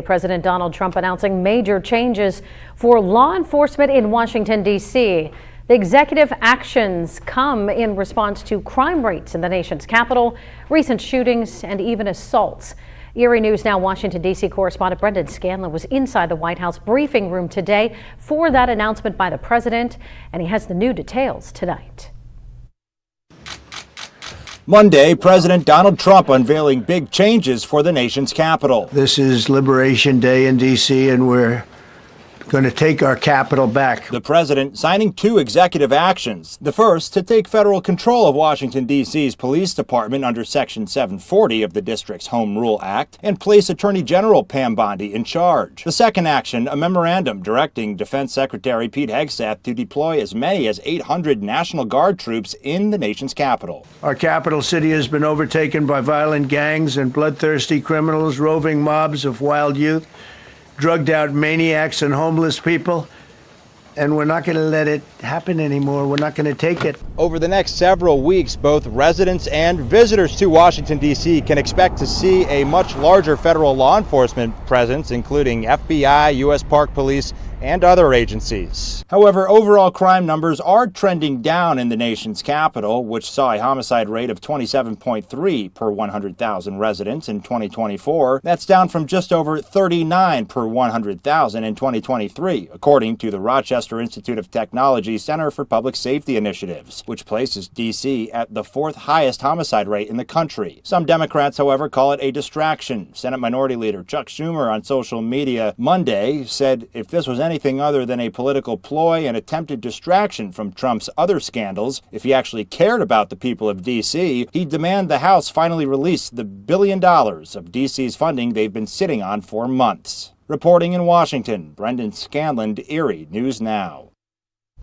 President Donald Trump announcing major changes for law enforcement in Washington, D.C. The executive actions come in response to crime rates in the nation's capital, recent shootings, and even assaults. Erie News Now Washington, D.C. correspondent Brendan Scanlon was inside the White House briefing room today for that announcement by the president, and he has the new details tonight. Monday, President Donald Trump unveiling big changes for the nation's capital. This is Liberation Day in D.C., and we're going to take our capital back. The president signing two executive actions. The first, to take federal control of Washington, D.C.'s police department under Section 740 of the district's Home Rule Act and place Attorney General Pam Bondi in charge. The second action, a memorandum directing Defense Secretary Pete Hegseth to deploy as many as 800 National Guard troops in the nation's capital. Our capital city has been overtaken by violent gangs and bloodthirsty criminals, roving mobs of wild youth, drugged out maniacs and homeless people, and we're not going to let it happen anymore. We're not going to take it. Over the next several weeks, both residents and visitors to Washington, D.C. can expect to see a much larger federal law enforcement presence, including FBI, U.S. Park Police, and other agencies. However, overall crime numbers are trending down in the nation's capital, which saw a homicide rate of 27.3 per 100,000 residents in 2024. That's down from just over 39 per 100,000 in 2023, according to the Rochester Institute of Technology Center for Public Safety Initiatives, which places D.C. at the fourth highest homicide rate in the country. Some Democrats, however, call it a distraction. Senate Minority Leader Chuck Schumer on social media Monday said if this was anything other than a political ploy and attempted distraction from Trump's other scandals, if he actually cared about the people of D.C., he'd demand the House finally release the $1 billion of D.C.'s funding they've been sitting on for months. Reporting in Washington, Brendan Scanlon, Erie News Now.